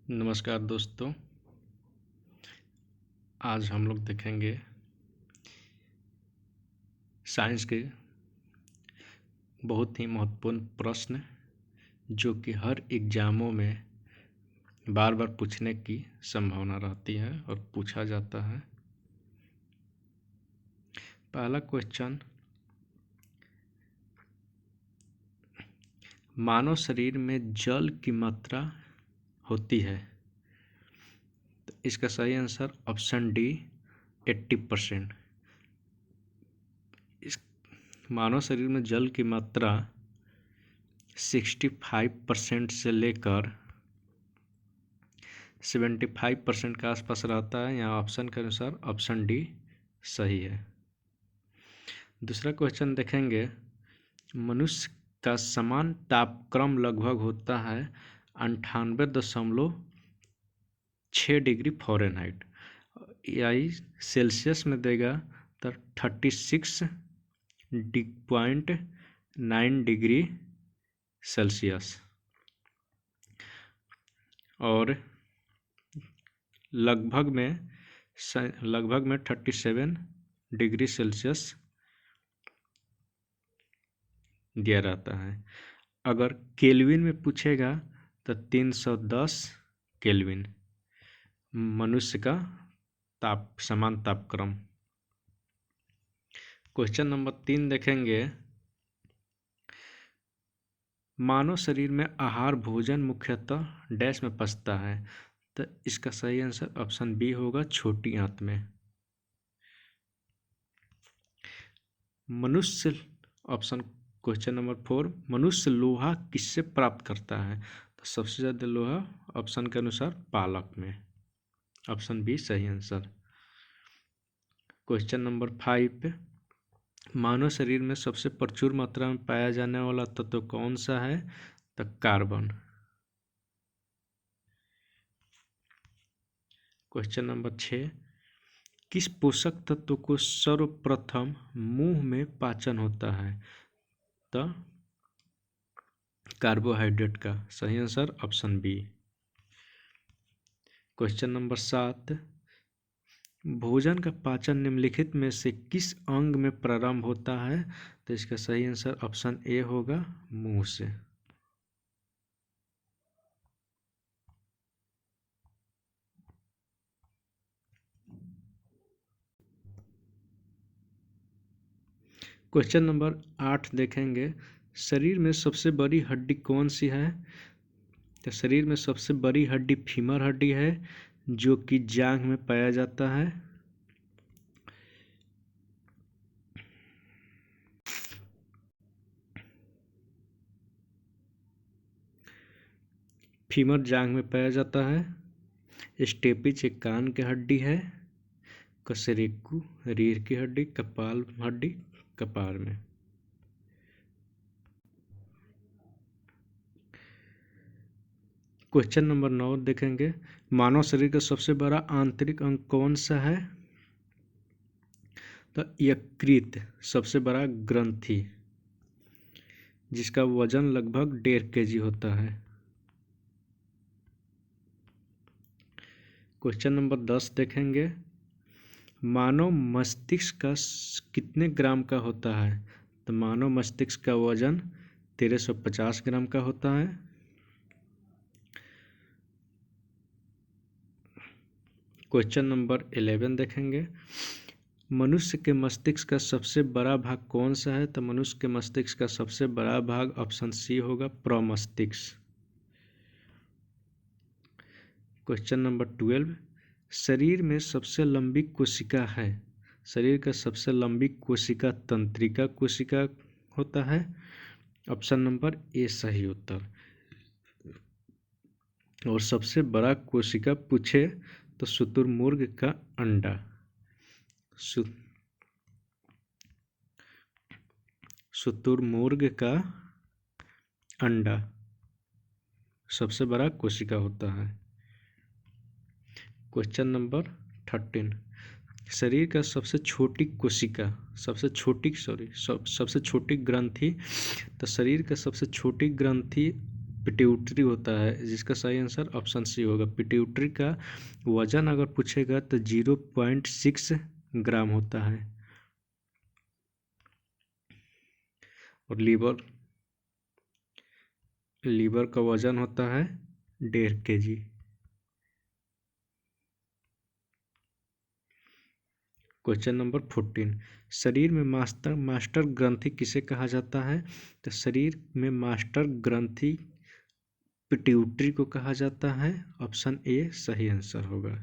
नमस्कार दोस्तों। आज हम लोग देखेंगे साइंस के बहुत ही महत्वपूर्ण प्रश्न जो कि हर एग्जामों में बार बार पूछने की संभावना रहती है और पूछा जाता है। पहला क्वेश्चन, मानव शरीर में जल की मात्रा होती है, तो इसका सही आंसर ऑप्शन डी 80%। इस मानव शरीर में जल की मात्रा 65% से लेकर 75% के आसपास रहता है। यहाँ ऑप्शन के अनुसार ऑप्शन डी सही है। दूसरा क्वेश्चन देखेंगे, मनुष्य का समान तापक्रम लगभग होता है 98.6 डिग्री फ़ारेनहाइट, यही सेल्सियस में देगा तो 36.9 डिग्री सेल्सियस, और लगभग में 37 डिग्री सेल्सियस दिया रहता है। अगर केल्विन में पूछेगा तो 310 केल्विन मनुष्य का समान तापक्रम। क्वेश्चन नंबर 3 देखेंगे, मानव शरीर में आहार भोजन मुख्यतः डैश में पचता है, तो इसका सही आंसर ऑप्शन बी होगा, छोटी आंत में। मनुष्य ऑप्शन क्वेश्चन नंबर 4, मनुष्य लोहा किससे प्राप्त करता है, तो सबसे ज़्यादा लोहा ऑप्शन के अनुसार पालक में, ऑप्शन बी सही आंसर। क्वेश्चन नंबर 5, मानव शरीर में सबसे प्रचुर मात्रा में पाया जाने वाला तत्व कौन सा है, तो कार्बन। क्वेश्चन नंबर 6, किस पोषक तत्व को सर्वप्रथम मुंह में पाचन होता है, तो कार्बोहाइड्रेट का, सही answer option B. Question number 7, भोजन का पाचन निम्नलिखित में से किस अंग में प्रारंभ होता है, तो इसका सही आंसर ऑप्शन ए होगा, मुंह से। क्वेश्चन नंबर 8 देखेंगे, शरीर में सबसे बड़ी हड्डी कौन सी है, तो शरीर में सबसे बड़ी हड्डी फीमर हड्डी है जो कि जांघ में पाया जाता है। फीमर जांघ में पाया जाता है। स्टेपिज एक कान की हड्डी है। कशेरुकी रीढ़ की हड्डी, कपाल हड्डी कपार में। क्वेश्चन नंबर 9 देखेंगे, मानव शरीर का सबसे बड़ा आंतरिक अंग कौन सा है, तो यकृत सबसे बड़ा ग्रंथि जिसका वजन लगभग 1.5 kg होता है। क्वेश्चन नंबर 10 देखेंगे, मानव मस्तिष्क का कितने ग्राम का होता है, तो मानव मस्तिष्क का वजन 1350 ग्राम का होता है। क्वेश्चन नंबर 11 देखेंगे, मनुष्य के मस्तिष्क का सबसे बड़ा भाग कौन सा है, तो मनुष्य के मस्तिष्क का सबसे बड़ा भाग ऑप्शन सी होगा, प्रमस्तिष्क। क्वेश्चन नंबर 12, शरीर में सबसे लंबी कोशिका है, शरीर का सबसे लंबी कोशिका तंत्रिका कोशिका होता है, ऑप्शन नंबर ए सही उत्तर। और सबसे बड़ा कोशिका पूछे तो शुतुरमुर्ग का अंडा, शुतुरमुर्ग का अंडा सबसे बड़ा कोशिका होता है। क्वेश्चन नंबर 13, शरीर का सबसे छोटी कोशिका, सबसे छोटी ग्रंथि, तो शरीर का सबसे छोटी ग्रंथि पिट्यूटरी होता है, जिसका सही आंसर ऑप्शन सी होगा। पिट्यूटरी का वजन अगर पूछेगा तो 0.6 ग्राम होता है। और लीवर का वजन होता है 1.5 kg। क्वेश्चन नंबर 14, शरीर में मास्टर ग्रंथि किसे कहा जाता है? तो शरीर में मास्टर ग्रंथि पिट्यूटरी को कहा जाता है। ऑप्शन ए सही आंसर होगा।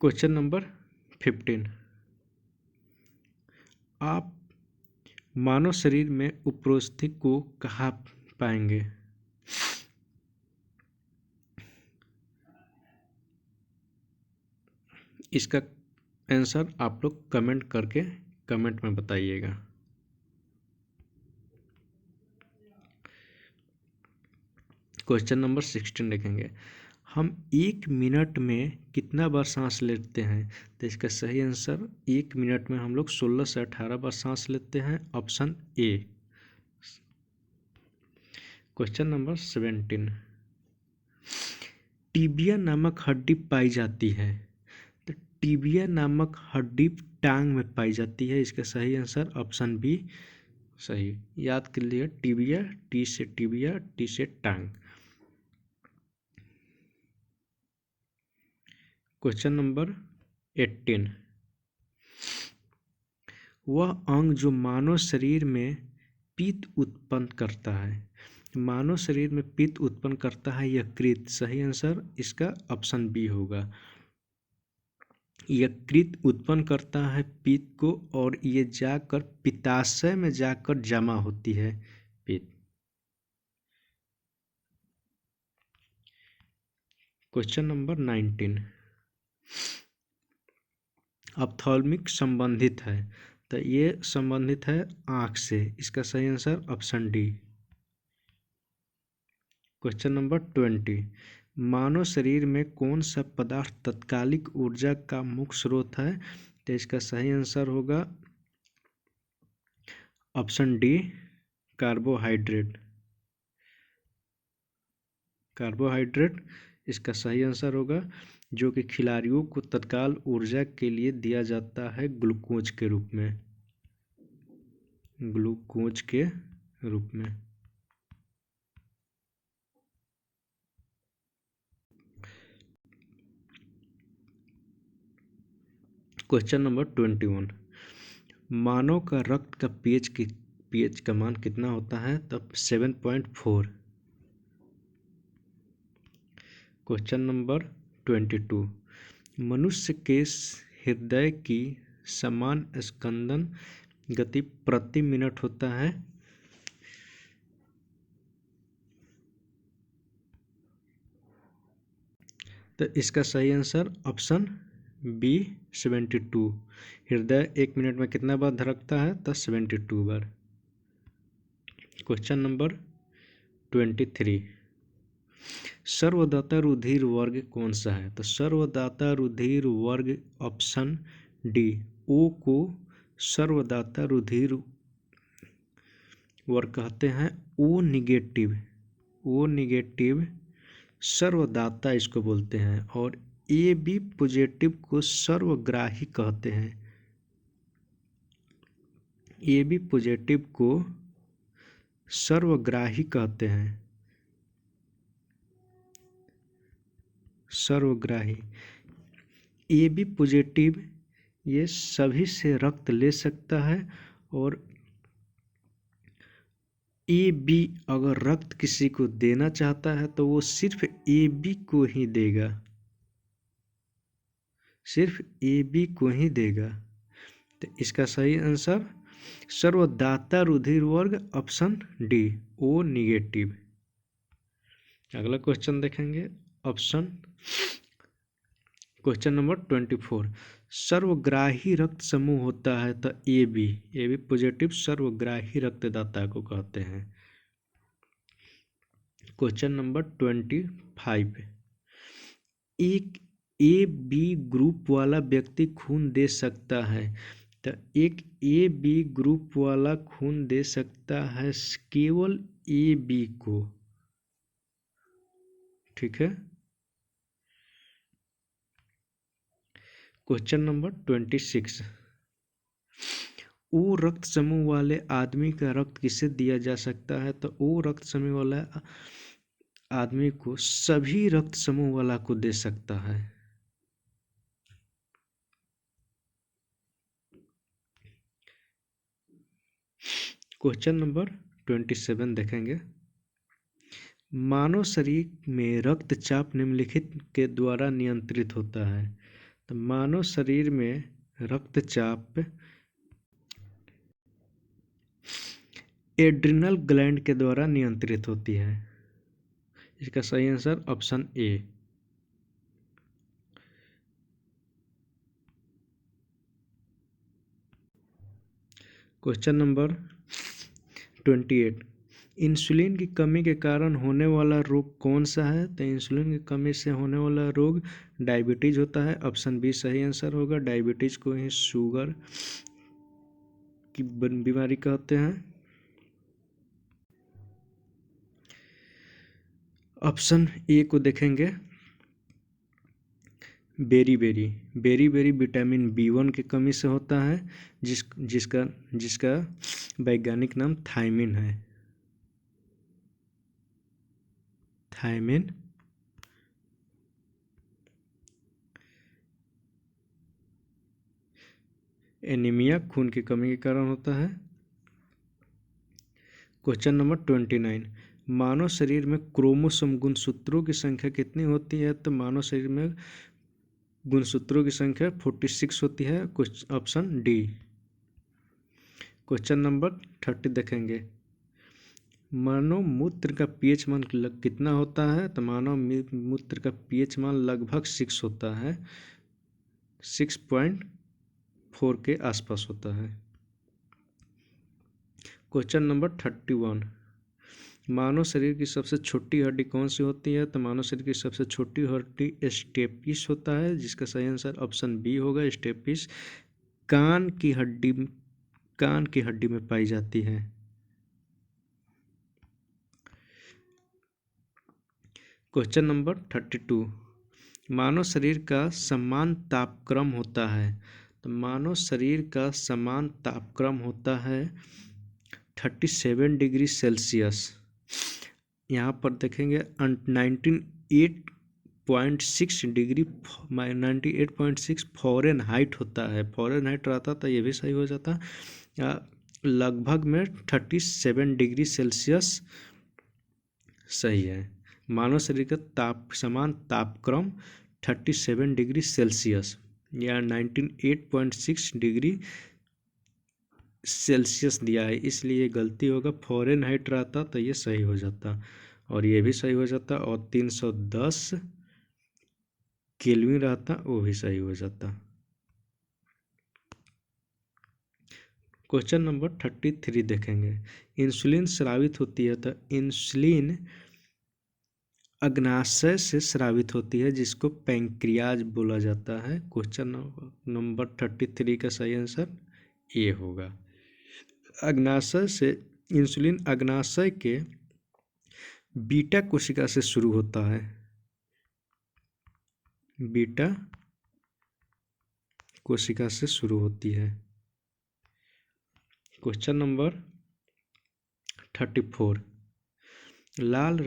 क्वेश्चन नंबर 15, आप मानव शरीर में उपरोस्थि को कहाँ पाएंगे? इसका आंसर आप लोग कमेंट में बताइएगा। क्वेश्चन नंबर 16 देखेंगे, हम 1 मिनट में कितना बार सांस लेते हैं? तो इसका सही आंसर 1 मिनट में हम लोग 16 से 18 बार सांस लेते हैं। Option A. Question number 17, tibia नामक हड्डी पाई जाती है? तो टीबिया नामक हड्डी टांग में पाई जाती है। इसका सही आंसर ऑप्शन बी सही। याद कर लिया, टीबिया, टी से टीबिया, टी से टांग। क्वेश्चन नंबर 18, वह अंग जो मानव शरीर में पित्त उत्पन्न करता है? मानव शरीर में पित्त उत्पन्न करता है यकृत। सही आंसर इसका ऑप्शन बी होगा। यकृत उत्पन्न करता है पित्त को, और ये जाकर पित्ताशय में जाकर जमा होती है पित्त। क्वेश्चन नंबर 19, ऑप्थेल्मिक संबंधित है? तो ये संबंधित है आँख से। इसका सही answer option D. Question number 20, मानव शरीर में कौन सा पदार्थ तात्कालिक ऊर्जा का मुख्य स्रोत है? तो इसका सही आंसर होगा ऑप्शन डी, कार्बोहाइड्रेट। कार्बोहाइड्रेट इसका सही आंसर होगा, जो कि खिलाड़ियों को तत्काल ऊर्जा के लिए दिया जाता है ग्लूकोज के रूप में। ग्लूकोज के रूप में। क्वेश्चन नंबर 21, मानव का रक्त का पीएच का मान कितना होता है? तब 7.4। क्वेश्चन नंबर 22, मनुष्य के हृदय की समान स्पंदन गति प्रति मिनट होता है? तो इसका सही आंसर ऑप्शन बी 72। हृदय 1 मिनट में कितना बार धड़कता है? तो 72 बार। क्वेश्चन नंबर 23, सर्वदाता रुधिर वर्ग कौन सा है? तो सर्वदाता रुधिर वर्ग ऑप्शन डी, ओ को सर्वदाता रुधिर वर्ग कहते हैं। ओ निगेटिव सर्वदाता इसको बोलते हैं, और ए बी पॉजिटिव को सर्वग्राही कहते हैं। ए बी पॉजिटिव को सर्वग्राही कहते हैं। सर्वग्राही। ए बी पॉजिटिव ये सभी से रक्त ले सकता है, और ए बी अगर रक्त किसी को देना चाहता है तो वो सिर्फ ए बी को ही देगा, सिर्फ ए बी को ही देगा। तो इसका सही आंसर सर्वदाता रुधिर वर्ग ऑप्शन डी, ओ निगेटिव। अगला क्वेश्चन देखेंगे, क्वेश्चन नंबर 24, सर्वग्राही रक्त समूह होता है? तो ए बी पॉजिटिव सर्वग्राही रक्तदाता को कहते हैं। क्वेश्चन नंबर 25, एक ए बी ग्रुप वाला व्यक्ति खून दे सकता है? तो एक ए बी ग्रुप वाला खून दे सकता है केवल ए बी को, ठीक है। क्वेश्चन नंबर 26, ओ रक्त समूह वाले आदमी का रक्त किसे दिया जा सकता है? तो ओ रक्त समूह वाला आदमी को सभी रक्त समूह वाला को दे सकता है। क्वेश्चन नंबर 27 देखेंगे, मानव शरीर में रक्तचाप निम्नलिखित के द्वारा नियंत्रित होता है। तो मानव शरीर में रक्तचाप एड्रिनल ग्लैंड के द्वारा नियंत्रित होती है। इसका सही answer option A. Question number 28, insulin की कमी के कारण होने वाला रोग कौन सा है? तो इंसुलिन की कमी से होने वाला रोग डायबिटीज होता है। ऑप्शन बी सही आंसर होगा। डायबिटीज को ही शुगर की बीमारी कहते हैं। ऑप्शन ए को देखेंगे, बेरी विटामिन B1 की कमी से होता है, जिसका वैज्ञानिक नाम थायमिन है। थायमिन एनीमिया खून की कमी के कारण होता है। क्वेश्चन नंबर 29, मानव शरीर में क्रोमोसोम गुणसूत्रों की संख्या कितनी होती है? तो मानव शरीर में गुणसूत्रों की संख्या 46 होती है। Option D. क्वेश्चन नंबर 30 देखेंगे, मानव मूत्र का पीएच मान कितना होता है? तो मानव मूत्र का पीएच मान लगभग 6 होता है, 6.4 के आसपास होता है। क्वेश्चन नंबर 31, मानव शरीर की सबसे छोटी हड्डी कौन सी होती है? तो मानव शरीर की सबसे छोटी हड्डी स्टेपिस होता है, जिसका सही आंसर ऑप्शन बी होगा। स्टेपिस कान की हड्डी में पाई जाती है। क्वेश्चन नंबर 32, मानव शरीर का समान तापक्रम होता है। तो मानव शरीर का समान तापक्रम होता है 37 डिग्री सेल्सियस। यहाँ पर देखेंगे 98.6 फ़ारेनहाइट होता है। फ़ारेनहाइट रहता तो ये भी सही हो जाता। लगभग में 37 डिग्री सेल्सियस सही है। मानव शरीर का समान तापक्रम 37 डिग्री सेल्सियस या 98.6 डिग्री सेल्सियस दिया है, इसलिए गलती होगा। फ़ारेनहाइट रहता तो ये सही हो जाता और ये भी सही हो जाता, और 310 केल्विन रहता वो भी सही हो जाता। क्वेश्चन नंबर 33 देखेंगे, इंसुलिन स्रावित होती है। तो इंसुलिन अग्नाशय से स्रावित होती है, जिसको पैंक्रियाज बोला जाता है। क्वेश्चन नंबर 33 का सही आंसर ए होगा। अग्नाशय से इंसुलिन अग्नाशय के बीटा कोशिका से शुरू होता है। बीटा कोशिका से शुरू होती है। क्वेश्चन नंबर 34, लाल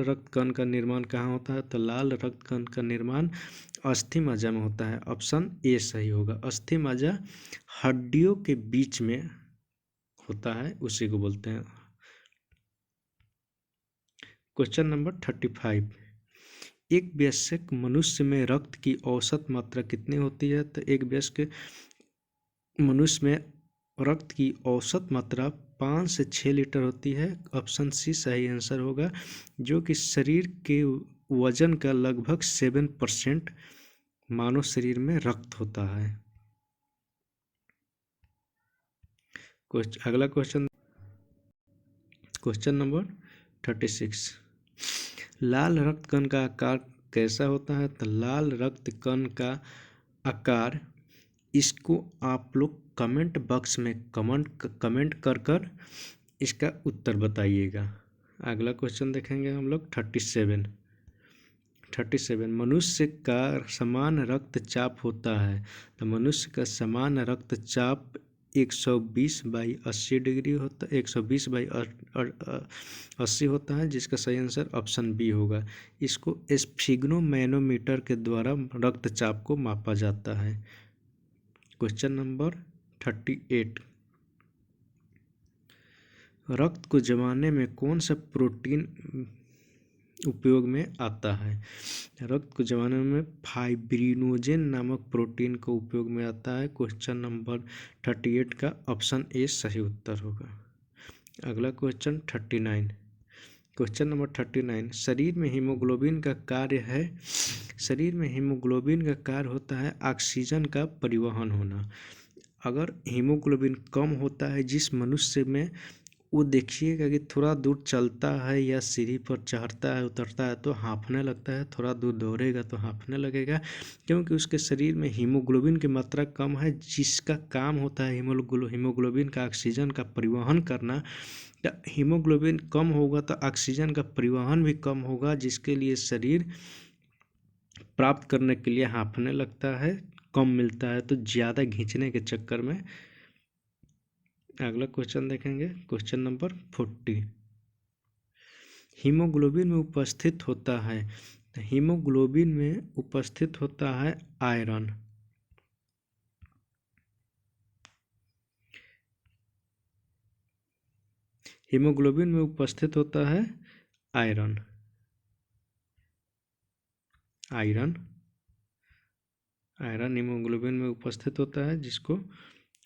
रक्त कण का निर्माण कहाँ होता है? तो लाल रक्त कण का निर्माण अस्थि मज्जा में होता है। ऑप्शन ए सही होगा। अस्थि मज्जा हड्डियों के बीच में होता है, उसी को बोलते हैं। क्वेश्चन नंबर 35, एक वयस्क मनुष्य में रक्त की औसत मात्रा कितनी होती है? तो एक वयस्क मनुष्य में रक्त की औसत मात्रा 5 से 6 लीटर होती है। ऑप्शन सी सही आंसर होगा, जो कि शरीर के वजन का लगभग 7% मानव शरीर में रक्त होता है। अगला क्वेश्चन नंबर 36, लाल रक्त कण का आकार कैसा होता है? तो लाल रक्त कण का आकार इसको आप लोग कमेंट बॉक्स में कमेंट कर कर इसका उत्तर बताइएगा। अगला क्वेश्चन देखेंगे हम लोग 37 मनुष्य का समान रक्तचाप होता है। तो मनुष्य का समान रक्तचाप 120/80 डिग्री होता है, 120/80 होता है, जिसका सही आंसर ऑप्शन बी होगा। इसको स्फिग्नोमैनोमीटर के द्वारा रक्तचाप को मापा जाता है। क्वेश्चन नंबर 38, रक्त को जमाने में कौन सा प्रोटीन उपयोग में आता है? रक्त को जमाने में फाइब्रिनोजेन नामक प्रोटीन का उपयोग में आता है। क्वेश्चन नंबर 38 का ऑप्शन ए सही उत्तर होगा। अगला क्वेश्चन 39, क्वेश्चन नंबर 39, शरीर में हीमोग्लोबिन का कार्य है। शरीर में हीमोग्लोबिन का कार्य होता है ऑक्सीजन का परिवहन होना। अगर हीमोग्लोबिन कम होता है जिस मनुष्य में, वो देखिएगा कि थोड़ा दूर चलता है या सीढ़ी पर चढ़ता है उतरता है तो हाँफने लगता है, थोड़ा दूर दौड़ेगा तो हाँफने लगेगा, क्योंकि उसके शरीर में हीमोग्लोबिन की मात्रा कम है, जिसका काम होता है हीमोग्लोबिन का ऑक्सीजन का परिवहन करना। तो हीमोग्लोबिन कम होगा तो ऑक्सीजन का परिवहन भी कम होगा, जिसके लिए शरीर प्राप्त करने के लिए हाँफने लगता है, कम मिलता है तो ज़्यादा खींचने के चक्कर में। अगला क्वेश्चन देखेंगे, क्वेश्चन नंबर 40, हीमोग्लोबिन में उपस्थित होता है। हीमोग्लोबिन में उपस्थित होता है आयरन। हीमोग्लोबिन में उपस्थित होता है आयरन। आयरन हीमोग्लोबिन में उपस्थित होता है, जिसको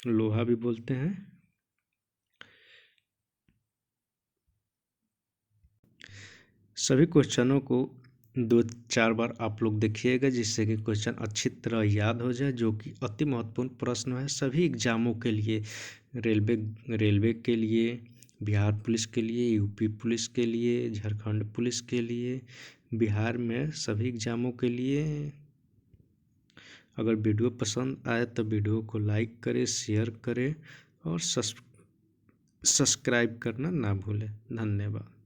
लोहा भी बोलते हैं। सभी क्वेश्चनों को 2-4 बार आप लोग देखिएगा, जिससे कि क्वेश्चन अच्छी तरह याद हो जाए, जो कि अति महत्वपूर्ण प्रश्न है सभी एग्जामों के लिए। रेलवे के लिए, बिहार पुलिस के लिए, यूपी पुलिस के लिए, झारखंड पुलिस के लिए, बिहार में सभी एग्जामों के लिए। अगर वीडियो पसंद आए तो वीडियो को लाइक करें, शेयर करें और सब्सक्राइब करना ना भूलें। धन्यवाद।